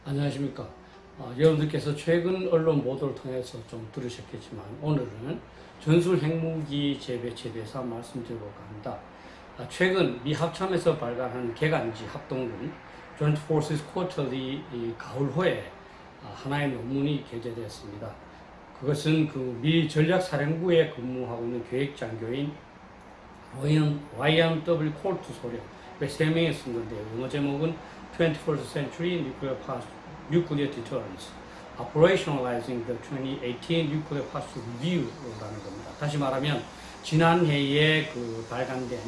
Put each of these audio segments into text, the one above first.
안녕하십니까. 여러분들께서 최근 언론 보도를 통해서 좀 들으셨겠지만 오늘은 전술 핵무기 재배치에 대해서 말씀드리려고 합니다. 최근 미 합참에서 발간한 개간지 합동군 Joint Forces Quarterly 가을호에 하나의 논문이 게재되었습니다. 그것은 그 미 전략사령부에 근무하고 있는 계획장교인 라이언 W. 콜트 소령 3명이 쓴 건데요. 영어 제목은 21st Century Nuclear Deterrence Operationalizing the 2018 Nuclear Posture Review라는 겁니다. 다시 말하면 지난해에 발간된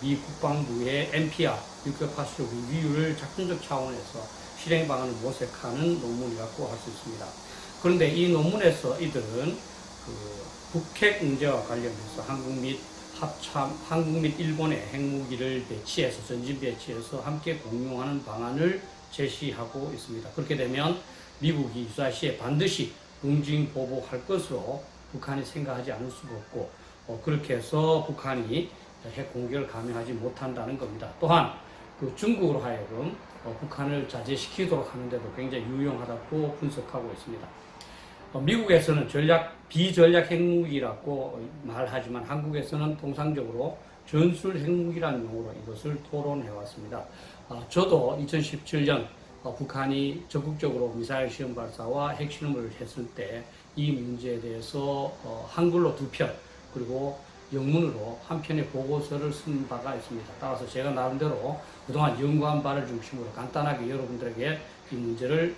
미 국방부의 NPR Nuclear Posture Review를 작전적 차원에서 실행 방안을 모색하는 논문이라고 할 수 있습니다. 그런데 이 논문에서 이들은 북핵 문제와 관련해서 한국 및 일본의 핵무기를 배치해서 전진 배치해서 함께 공용하는 방안을 제시하고 있습니다. 그렇게 되면 미국이 유사시에 반드시 응징 보복할 것으로 북한이 생각하지 않을 수가 없고 그렇게 해서 북한이 핵 공격을 감행하지 못한다는 겁니다. 또한 중국으로 하여금 북한을 자제시키도록 하는데도 굉장히 유용하다고 분석하고 있습니다. 미국에서는 비전략 핵무기라고 말하지만 한국에서는 통상적으로 전술 핵무기라는 용어로 이것을 토론해 왔습니다. 저도 2017년 북한이 적극적으로 미사일 시험 발사와 핵 실험을 했을 때 이 문제에 대해서 한글로 2편 그리고 영문으로 한 편의 보고서를 쓴 바가 있습니다. 따라서 제가 나름대로 그동안 연구한 바를 중심으로 간단하게 여러분들에게 이 문제를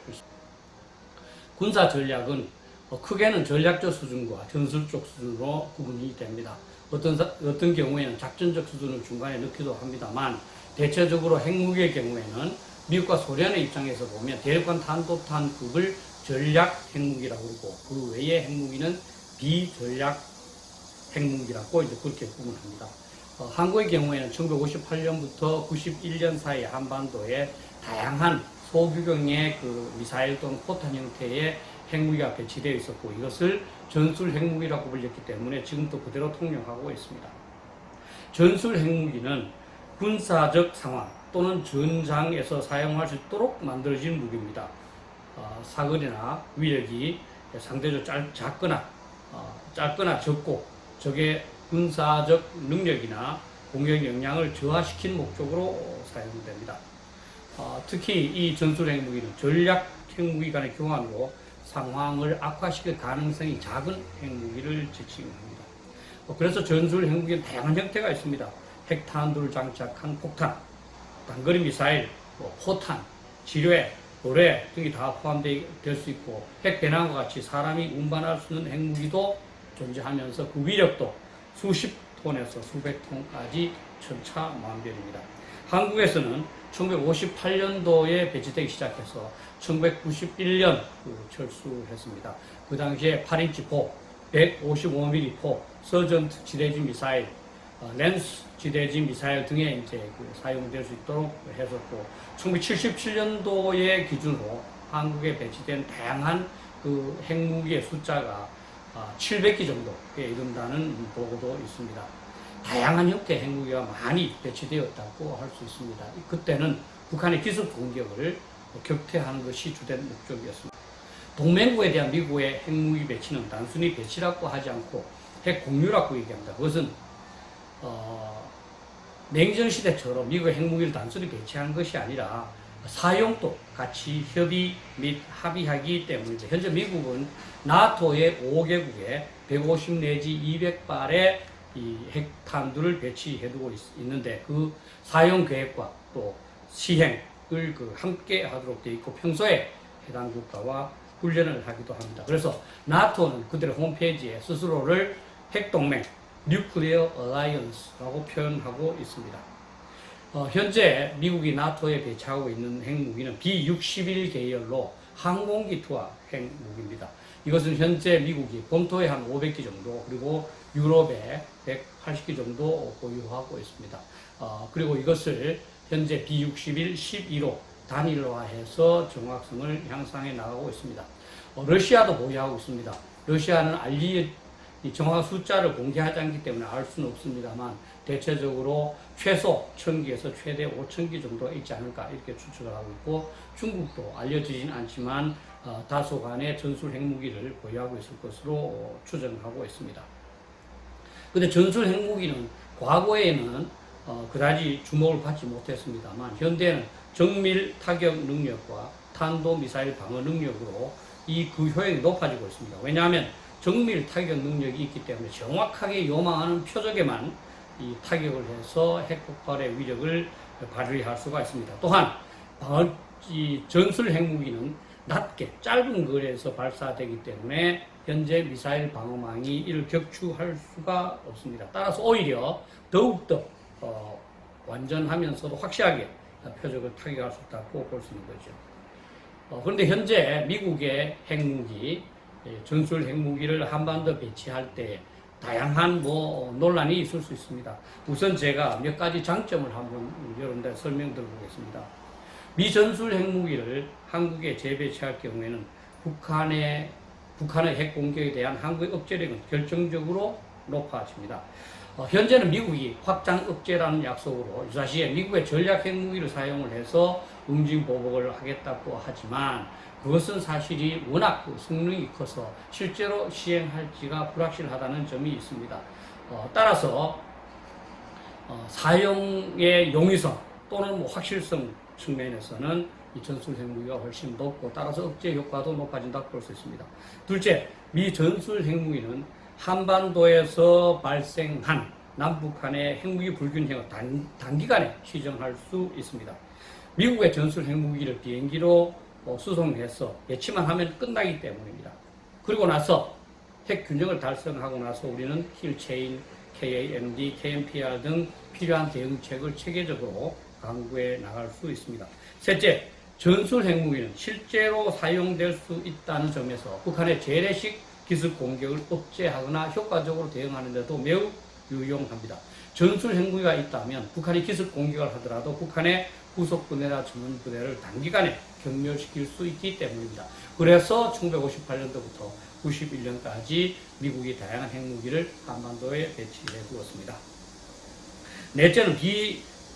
군사 전략은 크게는 전략적 수준과 전술적 수준으로 구분이 됩니다. 어떤 경우에는 작전적 수준을 중간에 넣기도 합니다만 대체적으로 핵무기의 경우에는 미국과 소련의 입장에서 보면 대륙간 탄도탄급을 전략 핵무기라고 그러고 그 외의 핵무기는 비전략 핵무기라고 이제 그렇게 구분합니다. 한국의 경우에는 1958년부터 91년 사이 한반도에 다양한 소규경의 미사일 또는 포탄 형태의 핵무기가 배치되어 있었고 이것을 전술 핵무기라고 불렸기 때문에 지금도 그대로 통용하고 있습니다. 전술 핵무기는 군사적 상황 또는 전장에서 사용할 수 있도록 만들어진 무기입니다. 사거리나 위력이 상대적으로 짧거나 적고 적의 군사적 능력이나 공격 역량을 저하시키는 목적으로 사용됩니다. 특히 이 전술 핵무기는 전략 핵무기 간의 교환으로 상황을 악화시킬 가능성이 작은 핵무기를 지칭합니다. 그래서 전술 핵무기는 다양한 형태가 있습니다. 핵탄두를 장착한 폭탄, 단거리 미사일, 포탄, 지뢰, 고래 등이 다 포함될 수 있고 핵배낭과 같이 사람이 운반할 수 있는 핵무기도 존재하면서 그 위력도 수십 톤에서 수백 톤까지 천차만별입니다. 한국에서는 1958년도에 배치되기 시작해서 1991년 철수했습니다. 그 당시에 8인치 포, 155mm 포, 서전트 지대지 미사일, 랜스 지대지 미사일 등에 이제 사용될 수 있도록 했었고, 1977년도의 기준으로 한국에 배치된 다양한 핵무기의 숫자가 700기 정도에 이른다는 보고도 있습니다. 다양한 형태의 핵무기가 많이 배치되었다고 할 수 있습니다. 그때는 북한의 기습 공격을 격퇴하는 것이 주된 목적이었습니다. 동맹국에 대한 미국의 핵무기 배치는 단순히 배치라고 하지 않고 핵 공유라고 얘기합니다. 그것은 냉전 시대처럼 미국의 핵무기를 단순히 배치하는 것이 아니라 사용도 같이 협의 및 합의하기 때문이죠. 현재 미국은 나토의 5개국에 150 내지 200발의 이 핵탄두를 배치해두고 있는데 그 사용 계획과 또 시행을 함께 하도록 되어 있고 평소에 해당 국가와 훈련을 하기도 합니다. 그래서 나토는 그들의 홈페이지에 스스로를 핵동맹 Nuclear Alliance라고 표현하고 있습니다. 현재 미국이 나토에 배치하고 있는 핵무기는 B-61 계열로 항공기 투하 핵무기입니다. 이것은 현재 미국이 본토에 한 500기 정도, 그리고 유럽에 180기 정도 보유하고 있습니다. 그리고 이것을 현재 B61, 12로 단일화해서 정확성을 향상해 나가고 있습니다. 러시아도 보유하고 있습니다. 러시아는 이 정확한 숫자를 공개하지 않기 때문에 알 수는 없습니다만 대체적으로 최소 1000기에서 최대 5000기 정도 있지 않을까 이렇게 추측을 하고 있고, 중국도 알려지진 않지만 다소간의 전술 핵무기를 보유하고 있을 것으로 추정하고 있습니다. 근데 전술 핵무기는 과거에는 그다지 주목을 받지 못했습니다만 현대는 정밀 타격 능력과 탄도 미사일 방어 능력으로 그 효용이 높아지고 있습니다. 왜냐하면 정밀 타격 능력이 있기 때문에 정확하게 요망하는 표적에만 이 타격을 해서 핵폭발의 위력을 발휘할 수가 있습니다. 또한 이 전술 핵무기는 낮게 짧은 거리에서 발사되기 때문에 현재 미사일 방어망이 이를 격추할 수가 없습니다. 따라서 오히려 더욱더 완전하면서도 확실하게 표적을 타격할 수 있다고 볼 수 있는 거죠. 그런데 현재 미국의 핵무기, 전술 핵무기를 한반도 배치할 때 다양한 논란이 있을 수 있습니다. 우선 제가 몇 가지 장점을 한번 여러분들 설명드려 보겠습니다. 미 전술 핵무기를 한국에 재배치할 경우에는 북한의 핵 공격에 대한 한국의 억제력은 결정적으로 높아집니다. 현재는 미국이 확장 억제라는 약속으로 유사시에 미국의 전략 핵무기를 사용을 해서 응징 보복을 하겠다고 하지만 그것은 사실이 워낙 성능이 커서 실제로 시행할지가 불확실하다는 점이 있습니다. 따라서 사용의 용이성 또는 확실성 측면에서는 이 전술 핵무기가 훨씬 높고 따라서 억제 효과도 높아진다고 볼 수 있습니다. 둘째, 미 전술 핵무기는 한반도에서 발생한 남북한의 핵무기 불균형을 단기간에 시정할 수 있습니다. 미국의 전술 핵무기를 비행기로 수송해서 배치만 하면 끝나기 때문입니다. 그리고 나서 핵 균형을 달성하고 나서 우리는 힐체인, KAMD, KNPR 등 필요한 대응책을 체계적으로 강구해 나갈 수 있습니다. 셋째, 전술 핵무기는 실제로 사용될 수 있다는 점에서 북한의 재래식 기습 공격을 억제하거나 효과적으로 대응하는 데도 매우 유용합니다. 전술 핵무기가 있다면 북한이 기습 공격을 하더라도 북한의 후속 부대나 전원 부대를 단기간에 경멸시킬 수 있기 때문입니다. 그래서 1958년도부터 91년까지 미국이 다양한 핵무기를 한반도에 배치해 두었습니다. 넷째는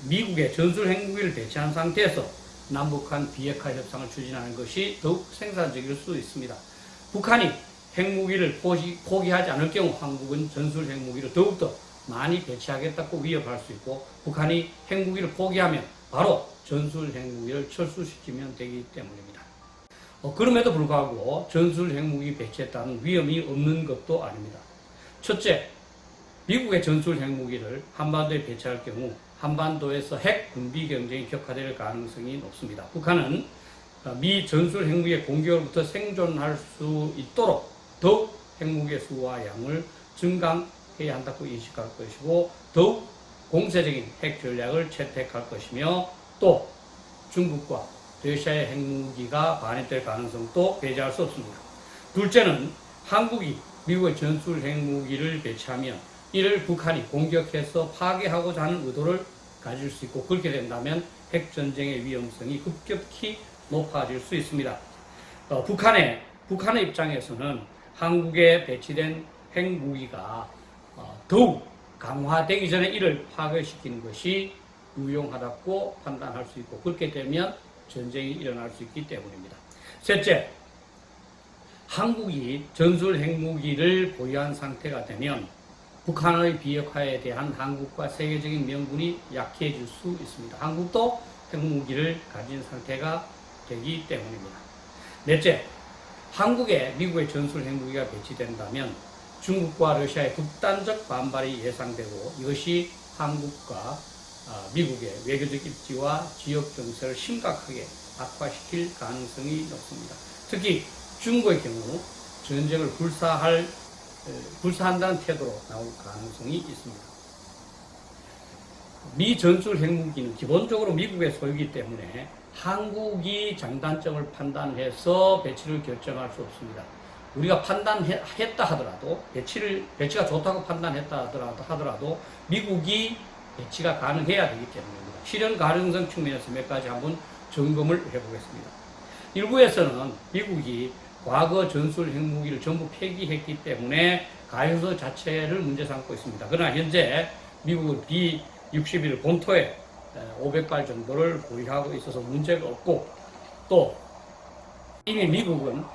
미국의 전술 핵무기를 배치한 상태에서 남북한 비핵화 협상을 추진하는 것이 더욱 생산적일 수 있습니다. 북한이 핵무기를 포기하지 않을 경우 한국은 전술 핵무기를 더욱더 많이 배치하겠다고 위협할 수 있고, 북한이 핵무기를 포기하면 바로 전술 핵무기를 철수시키면 되기 때문입니다. 그럼에도 불구하고 전술 핵무기 배치에 따른 위험이 없는 것도 아닙니다. 첫째, 미국의 전술 핵무기를 한반도에 배치할 경우 한반도에서 핵 군비 경쟁이 격화될 가능성이 높습니다. 북한은 미 전술 핵무기의 공격으로부터 생존할 수 있도록 더욱 핵무기의 수와 양을 증강해야 한다고 인식할 것이고, 더욱 공세적인 핵 전략을 채택할 것이며, 또 중국과 러시아의 핵무기가 반입될 가능성도 배제할 수 없습니다. 둘째는 한국이 미국의 전술 핵무기를 배치하면 이를 북한이 공격해서 파괴하고자 하는 의도를 가질 수 있고, 그렇게 된다면 핵전쟁의 위험성이 급격히 높아질 수 있습니다. 북한의 입장에서는 한국에 배치된 핵무기가 더욱 강화되기 전에 이를 파괴시키는 것이 유용하다고 판단할 수 있고, 그렇게 되면 전쟁이 일어날 수 있기 때문입니다. 셋째, 한국이 전술 핵무기를 보유한 상태가 되면 북한의 비핵화에 대한 한국과 세계적인 명분이 약해질 수 있습니다. 한국도 핵무기를 가진 상태가 되기 때문입니다. 넷째, 한국에 미국의 전술 핵무기가 배치된다면 중국과 러시아의 극단적 반발이 예상되고, 이것이 한국과 미국의 외교적 입지와 지역 정세를 심각하게 악화시킬 가능성이 높습니다. 특히 중국의 경우 전쟁을 불사한다는 태도로 나올 가능성이 있습니다. 미 전술 핵무기는 기본적으로 미국의 소유이기 때문에 한국이 장단점을 판단해서 배치를 결정할 수 없습니다. 우리가 판단했다 하더라도 배치가 좋다고 판단했다 하더라도 미국이 배치가 가능해야 되기 때문입니다. 실현 가능성 측면에서 몇 가지 한번 점검을 해보겠습니다. 일부에서는 미국이 과거 전술 핵무기를 전부 폐기했기 때문에 가해서 자체를 문제 삼고 있습니다. 그러나 현재 미국은 B-61 본토에 500발 정도를 보유하고 있어서 문제가 없고, 또 이미 미국은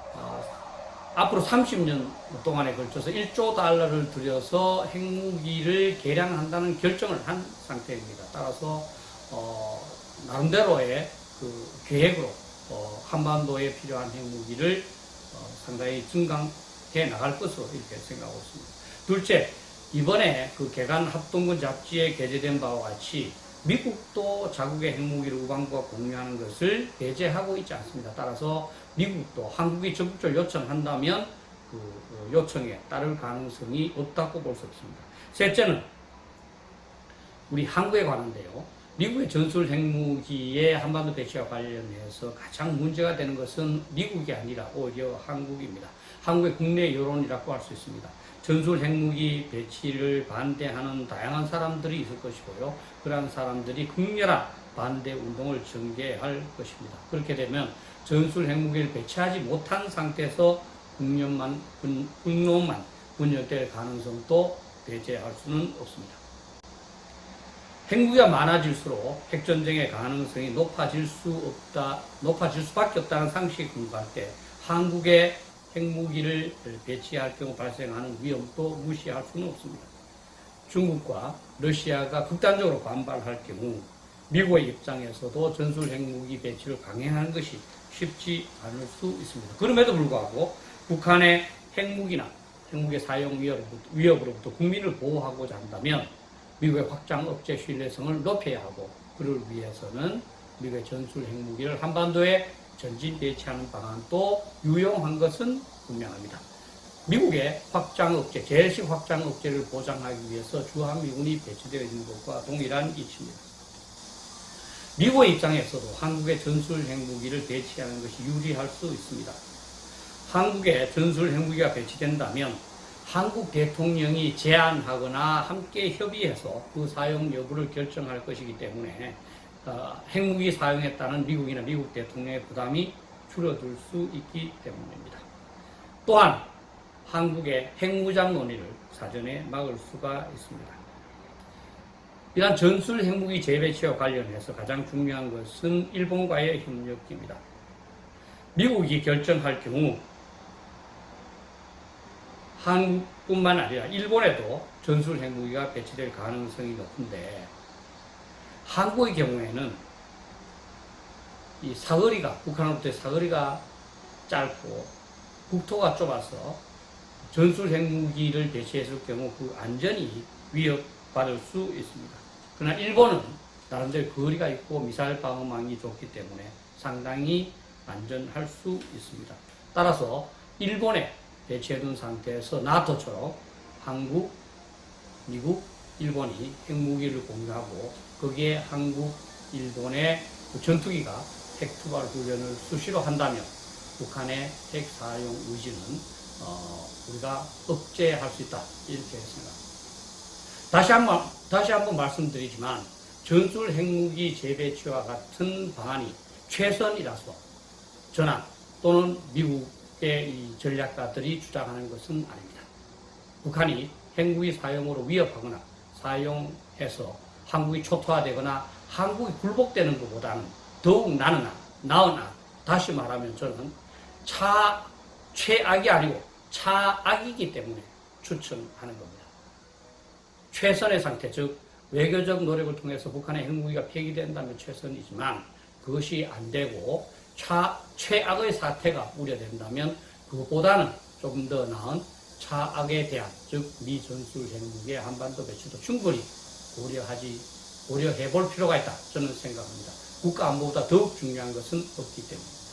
앞으로 30년 동안에 걸쳐서 1조 달러를 들여서 핵무기를 개량한다는 결정을 한 상태입니다. 따라서 나름대로의 그 계획으로 한반도에 필요한 핵무기를 상당히 증강해 나갈 것으로 이렇게 생각하고 있습니다. 둘째, 이번에 그 개간 합동군 잡지에 게재된 바와 같이 미국도 자국의 핵무기를 우방국과 공유하는 것을 배제하고 있지 않습니다. 따라서 미국도 한국이 적극적으로 요청한다면 그 요청에 따를 가능성이 없다고 볼 수 없습니다. 셋째는 우리 한국에 관한데요. 미국의 전술 핵무기의 한반도 배치와 관련해서 가장 문제가 되는 것은 미국이 아니라 오히려 한국입니다. 한국의 국내 여론이라고 할 수 있습니다. 전술 핵무기 배치를 반대하는 다양한 사람들이 있을 것이고요. 그러한 사람들이 극렬한 반대 운동을 전개할 것입니다. 그렇게 되면 전술 핵무기를 배치하지 못한 상태에서 국론만 분열될 가능성도 배제할 수는 없습니다. 핵무기가 많아질수록 핵전쟁의 가능성이 높아질 수밖에 없다는 상식에 근거할 때 한국의 핵무기를 배치할 경우 발생하는 위험도 무시할 수는 없습니다. 중국과 러시아가 극단적으로 반발할 경우 미국의 입장에서도 전술 핵무기 배치를 강행하는 것이 쉽지 않을 수 있습니다. 그럼에도 불구하고 북한의 핵무기나 핵무기 사용 위협으로부터 국민을 보호하고자 한다면 미국의 확장 억제 신뢰성을 높여야 하고, 그를 위해서는 미국의 전술 핵무기를 한반도에 전진 배치하는 방안도 유용한 것은 분명합니다. 미국의 확장 억제, 제일식 확장 억제를 보장하기 위해서 주한미군이 배치되어 있는 것과 동일한 이치입니다. 미국의 입장에서도 한국의 전술 핵무기를 배치하는 것이 유리할 수 있습니다. 한국에 전술 핵무기가 배치된다면 한국 대통령이 제안하거나 함께 협의해서 그 사용 여부를 결정할 것이기 때문에 핵무기 사용에 따른 미국이나 미국 대통령의 부담이 줄어들 수 있기 때문입니다. 또한 한국의 핵무장 논의를 사전에 막을 수가 있습니다. 이러한 전술 핵무기 재배치와 관련해서 가장 중요한 것은 일본과의 협력입니다. 미국이 결정할 경우 한국뿐만 아니라 일본에도 전술 핵무기가 배치될 가능성이 높은데, 한국의 경우에는 이 사거리가, 북한으로부터의 사거리가 짧고 국토가 좁아서 전술 핵무기를 배치했을 경우 그 안전이 위협받을 수 있습니다. 그러나 일본은 나름대로 거리가 있고 미사일 방어망이 좋기 때문에 상당히 안전할 수 있습니다. 따라서 일본에 배치해둔 상태에서 나토처럼 한국, 미국, 일본이 핵무기를 공유하고 거기에 한국, 일본의 전투기가 핵투발 훈련을 수시로 한다면 북한의 핵 사용 의지는 우리가 억제할 수 있다, 이렇게 생각합니다. 다시 한번 말씀드리지만 전술 핵무기 재배치와 같은 방안이 최선이라서 전함 또는 미국의 이 전략가들이 주장하는 것은 아닙니다. 북한이 핵무기 사용으로 위협하거나 사용해서 한국이 초토화되거나 한국이 굴복되는 것보다는 더욱 나으나 다시 말하면 저는 최악이 아니고 차악이기 때문에 추천하는 겁니다. 최선의 상태, 즉 외교적 노력을 통해서 북한의 핵무기가 폐기된다면 최선이지만 그것이 안 되고 최악의 사태가 우려된다면 그것보다는 조금 더 나은 차악에 대한, 즉 미전술 핵무기의 한반도 배치도 충분히 고려해 볼 필요가 있다, 저는 생각합니다. 국가 안보보다 더욱 중요한 것은 없기 때문입니다.